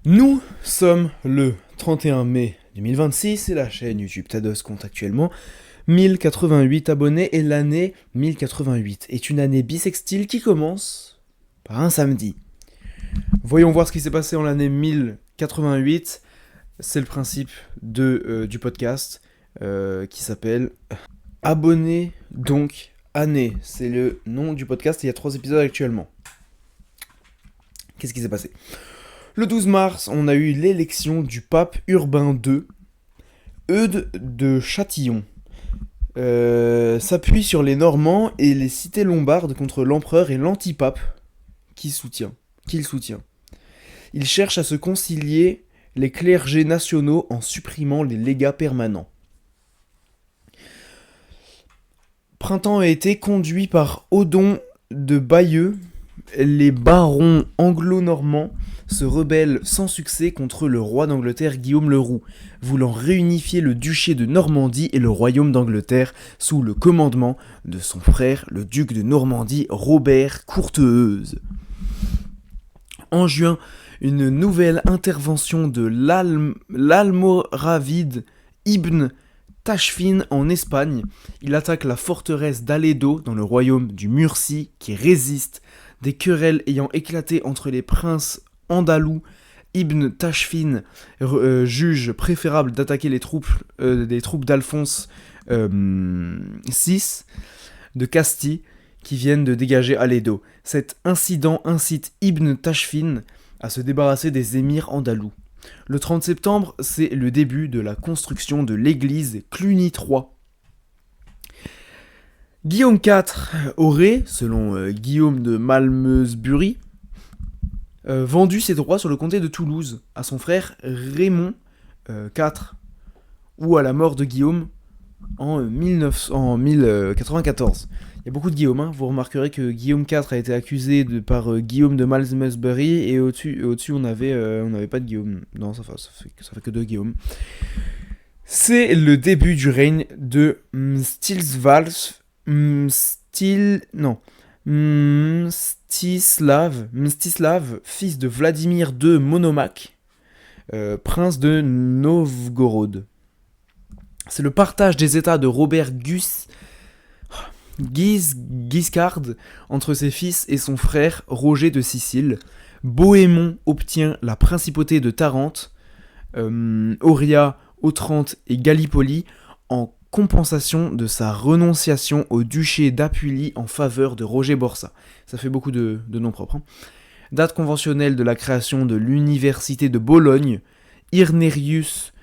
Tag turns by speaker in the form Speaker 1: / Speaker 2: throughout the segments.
Speaker 1: Nous sommes le 31 mai 2026 et la chaîne YouTube Tados compte actuellement 1088 abonnés et l'année 1088 est une année bissextile qui commence par un samedi. Voyons voir ce qui s'est passé en l'année 1088. C'est le principe du podcast qui s'appelle Abonnés donc année. C'est le nom du podcast et il y a 3 épisodes actuellement. Qu'est-ce qui s'est passé ? Le 12 mars, on a eu l'élection du pape Urbain II. Eudes de Châtillon s'appuie sur les Normands et les cités lombardes contre l'empereur et l'antipape qu'il soutient. Il cherche à se concilier les clergés nationaux en supprimant les légats permanents. Printemps a été conduit par Odon de Bayeux. Les barons anglo-normands se rebellent sans succès contre le roi d'Angleterre Guillaume le Roux, voulant réunifier le duché de Normandie et le royaume d'Angleterre sous le commandement de son frère, le duc de Normandie Robert Courteheuse. En juin, une nouvelle intervention de l'Almoravide Ibn Tachfin en Espagne. Il attaque la forteresse d'Aledo dans le royaume du Murcie qui résiste. Des querelles ayant éclaté entre les princes andalous, Ibn Tachfin juge préférable d'attaquer des troupes d'Alphonse VI de Castille qui viennent de dégager Aledo. Cet incident incite Ibn Tachfin à se débarrasser des émirs andalous. Le 30 septembre, c'est le début de la construction de l'église Cluny III. Guillaume IV aurait, selon Guillaume de Malmesbury, vendu ses droits sur le comté de Toulouse à son frère Raymond IV, ou à la mort de Guillaume en 1094. Il y a beaucoup de Guillaume, hein. Vous remarquerez que Guillaume IV a été accusé par Guillaume de Malmesbury, et au-dessus on n'avait pas de Guillaume. Non, ça fait que 2 Guillaume. C'est le début du règne de Mstislav, fils de Vladimir II Monomaque, prince de Novgorod. C'est le partage des états de Robert Guiscard entre ses fils et son frère Roger de Sicile. Bohémond obtient la principauté de Tarente, Auria, Otrante et Gallipoli en compensation de sa renonciation au duché d'Apulie en faveur de Roger Borsa. Ça fait beaucoup de noms propres. Hein. Date conventionnelle de la création de l'université de Bologne. Irnerius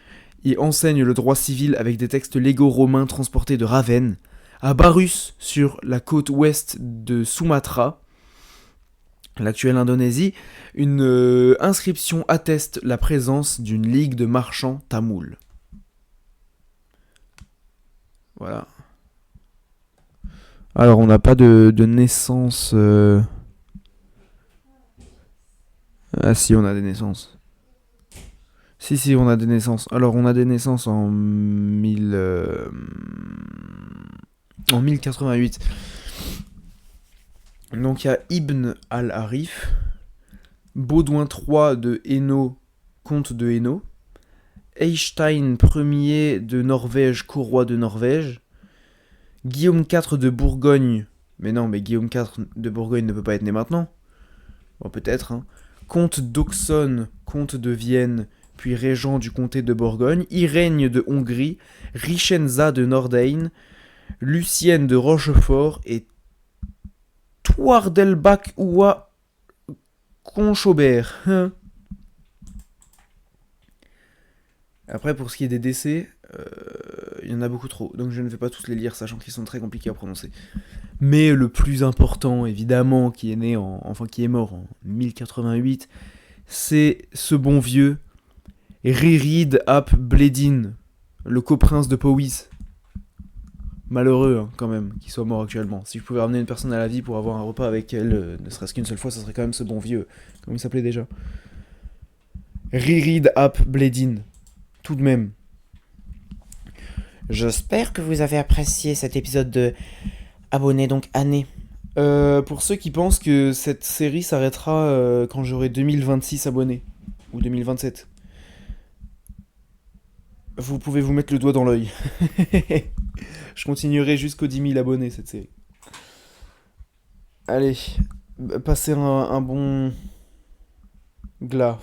Speaker 1: y enseigne le droit civil avec des textes légaux romains transportés de Ravenne. À Barus, sur la côte ouest de Sumatra, l'actuelle Indonésie, une inscription atteste la présence d'une ligue de marchands tamouls. Voilà. Alors, on n'a pas de naissance... Ah si, on a des naissances. Si, on a des naissances. Alors, on a des naissances en 1088. Donc, il y a Ibn al-Harith, Baudouin III de Hainaut, comte de Hainaut, Eystein Ier de Norvège, co-roi de Norvège, Guillaume IV de Bourgogne, mais Guillaume IV de Bourgogne ne peut pas être né maintenant, bon peut-être, hein. Comte d'Auxonne, comte de Vienne, puis régent du comté de Bourgogne, Irène de Hongrie, Richenza de Nordheim, Lucienne de Rochefort et Toirdelbach oua Conchaubert. Après, pour ce qui est des décès, il y en a beaucoup trop, donc je ne vais pas tous les lire, sachant qu'ils sont très compliqués à prononcer. Mais le plus important, évidemment, qui est mort en 1088, c'est ce bon vieux Ririd ap Bledin, le coprince de Powys. Malheureux, hein, quand même, qu'il soit mort actuellement. Si je pouvais ramener une personne à la vie pour avoir un repas avec elle, ne serait-ce qu'une seule fois, ça serait quand même ce bon vieux. Comment il s'appelait déjà ? Ririd ap Bledin. Tout de même. J'espère que vous avez apprécié cet épisode de Abonnés donc année. Pour ceux qui pensent que cette série s'arrêtera quand j'aurai 2026 abonnés. ou 2027. Vous pouvez vous mettre le doigt dans l'œil. Je continuerai jusqu'aux 10 000 abonnés cette série. Allez, passez un bon glas.